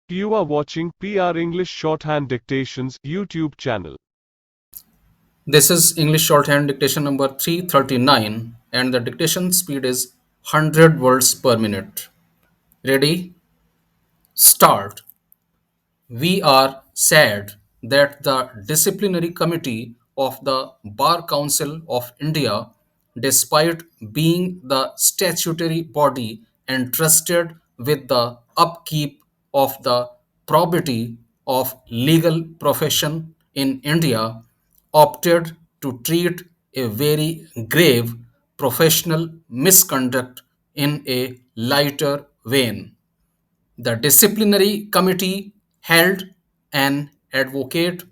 You are watching PR English Shorthand Dictations YouTube channel. This is English Shorthand Dictation number 339 and the dictation speed is 100 words per minute. Ready? Start. We are sad that the Disciplinary Committee of the Bar Council of India, despite being the statutory body entrusted with the upkeep of the probity of legal profession in India, opted to treat a very grave professional misconduct in a lighter vein. The disciplinary committee held an advocate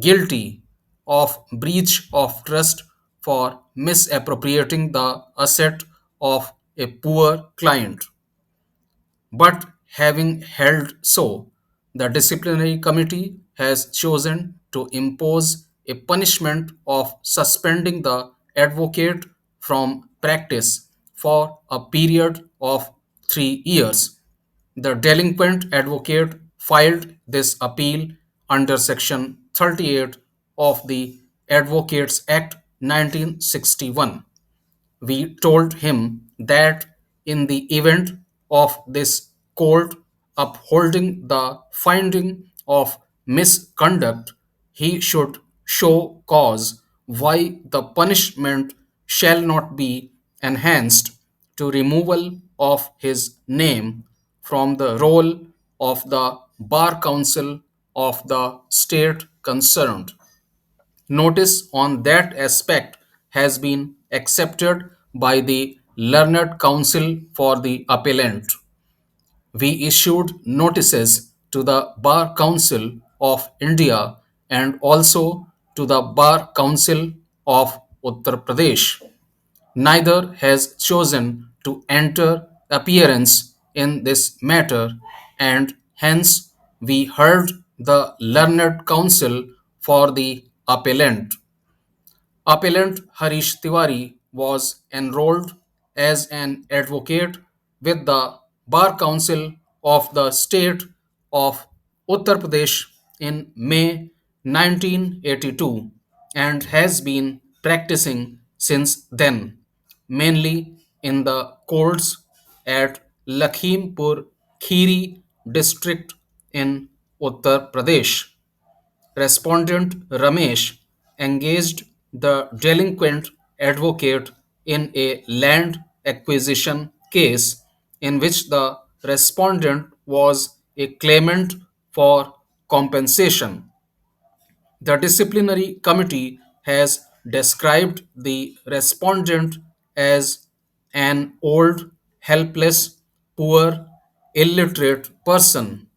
guilty of breach of trust for misappropriating the asset of a poor client. But having held so, the disciplinary committee has chosen to impose a punishment of suspending the advocate from practice for a period of 3 years. The delinquent advocate filed this appeal under Section 38 of the Advocates Act 1961. We told him that in the event of this court upholding the finding of misconduct, he should show cause why the punishment shall not be enhanced to removal of his name from the roll of the Bar Council of the state concerned. Notice on that aspect has been accepted by the learned counsel for the appellant. We issued notices to the Bar Council of India and also to the Bar Council of Uttar Pradesh. Neither has chosen to enter appearance in this matter, and hence we heard the learned counsel for the appellant. Appellant Harish Tiwari was enrolled as an advocate with the Bar Council of the state of Uttar Pradesh in May 1982 and has been practicing since then, mainly in the courts at Lakhimpur Kheri district in Uttar Pradesh. Respondent Ramesh engaged the delinquent advocate in a land acquisition case in which the respondent was a claimant for compensation. The disciplinary committee has described the respondent as an old, helpless, poor, illiterate person.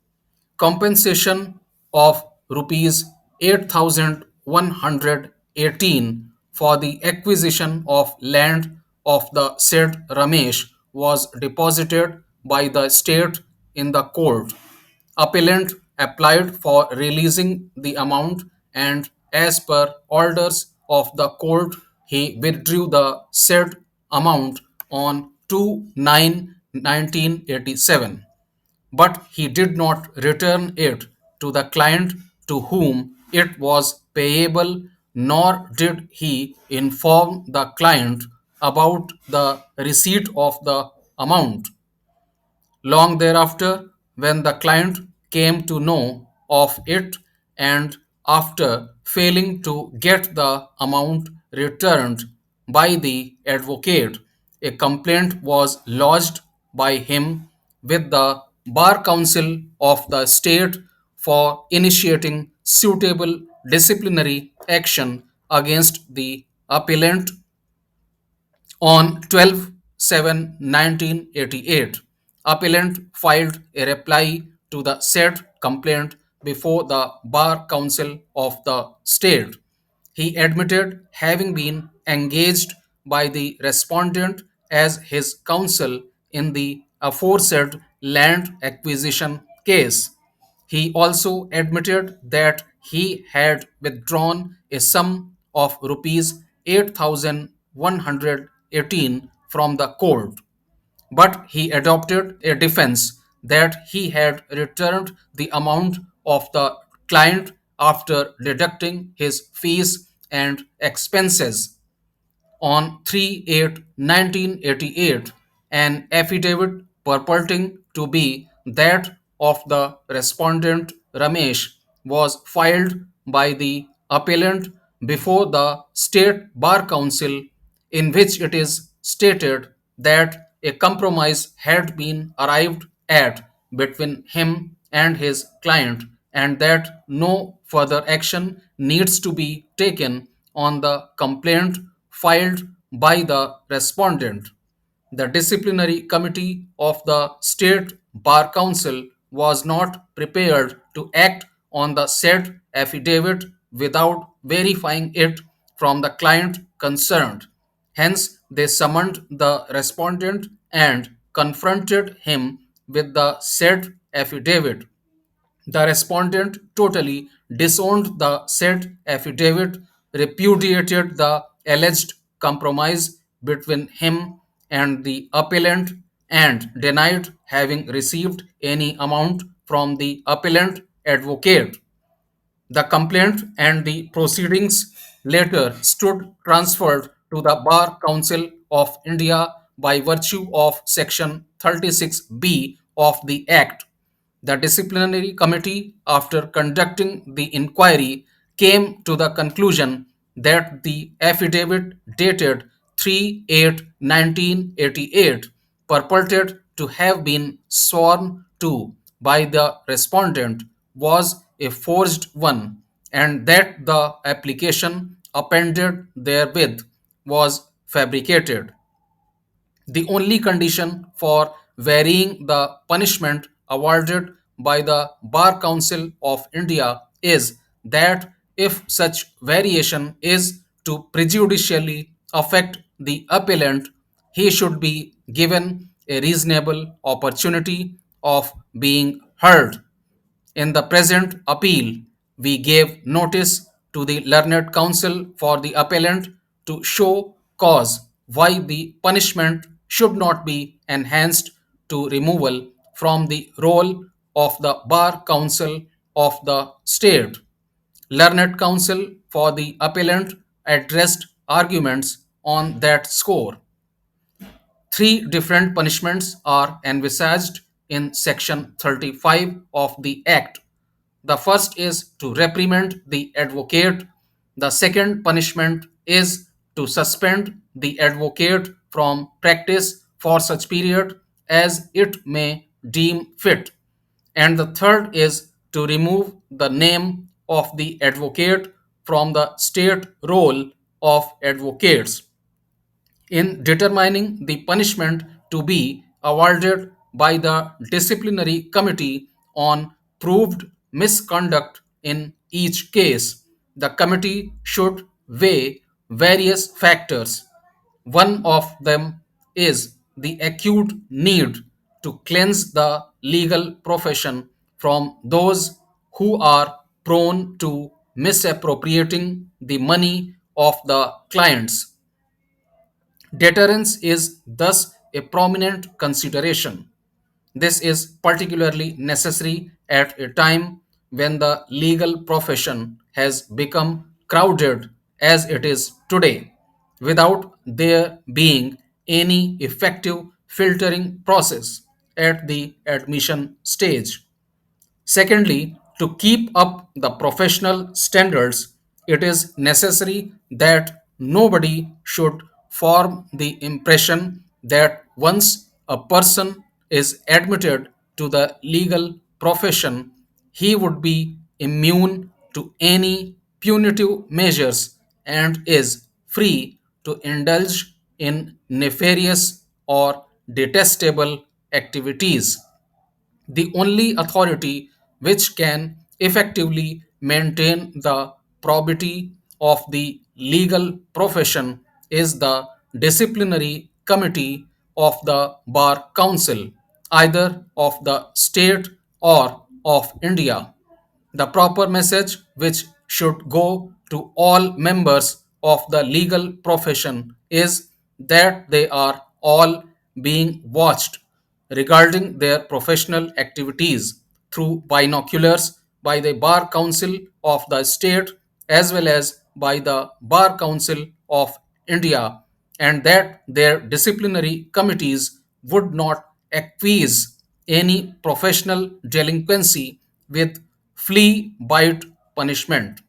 Compensation of rupees 8,118 for the acquisition of land of the said Ramesh was deposited by the state in the court. Appellant applied for releasing the amount, and as per orders of the court, he withdrew the said amount on 2/9/1987, but he did not return it to the client to whom it was payable, nor did he inform the client about the receipt of the amount. Long thereafter, when the client came to know of it and after failing to get the amount returned by the advocate, a complaint was lodged by him with the Bar Council of the state for initiating suitable disciplinary action against the appellant on 12/7/1988, appellant filed a reply to the said complaint before the Bar Council of the state. He admitted having been engaged by the respondent as his counsel in the aforesaid land acquisition case. He also admitted that he had withdrawn a sum of rupees 8,118 from the court, but he adopted a defense that he had returned the amount of the client after deducting his fees and expenses. On 3/8 1988, an affidavit purporting to be that of the respondent Ramesh was filed by the appellant before the State Bar Council, in which it is stated that a compromise had been arrived at between him and his client, and that no further action needs to be taken on the complaint filed by the respondent. The disciplinary committee of the State Bar Council was not prepared to act on the said affidavit without verifying it from the client concerned. Hence, they summoned the respondent and confronted him with the said affidavit. The respondent totally disowned the said affidavit, repudiated the alleged compromise between him and the appellant, and denied having received any amount from the appellant advocate. The complaint and the proceedings later stood transferred to the Bar Council of India by virtue of Section 36B of the Act. The disciplinary committee, after conducting the inquiry, came to the conclusion that the affidavit dated 3/8 1988, purported to have been sworn to by the respondent, was a forged one, and that the application appended therewith was fabricated. The only condition for varying the punishment awarded by the Bar Council of India is that if such variation is to prejudicially affect the appellant, he should be given a reasonable opportunity of being heard. In the present appeal, we gave notice to the learned counsel for the appellant to show cause why the punishment should not be enhanced to removal from the roll of the bar council of the state. Learned counsel for the appellant addressed arguments on that score. Three different punishments are envisaged in Section 35 of the Act. The first is to reprimand the advocate. The second punishment is to suspend the advocate from practice for such period as it may deem fit. And the third is to remove the name of the advocate from the state roll of advocates. In determining the punishment to be awarded by the disciplinary committee on proved misconduct in each case, the committee should weigh various factors. One of them is the acute need to cleanse the legal profession from those who are prone to misappropriating the money of the clients. Deterrence is thus a prominent consideration. This is particularly necessary at a time when the legal profession has become crowded as it is today, without there being any effective filtering process at the admission stage. Secondly, to keep up the professional standards, it is necessary that nobody should form the impression that once a person is admitted to the legal profession, he would be immune to any punitive measures and is free to indulge in nefarious or detestable activities. The only authority which can effectively maintain the probity of the legal profession is the disciplinary committee of the Bar Council, either of the state or of India. The proper message which should go to all members of the legal profession is that they are all being watched, regarding their professional activities through binoculars by the Bar Council of the state as well as by the Bar Council of India, and that their disciplinary committees would not acquiesce any professional delinquency with flea bite punishment.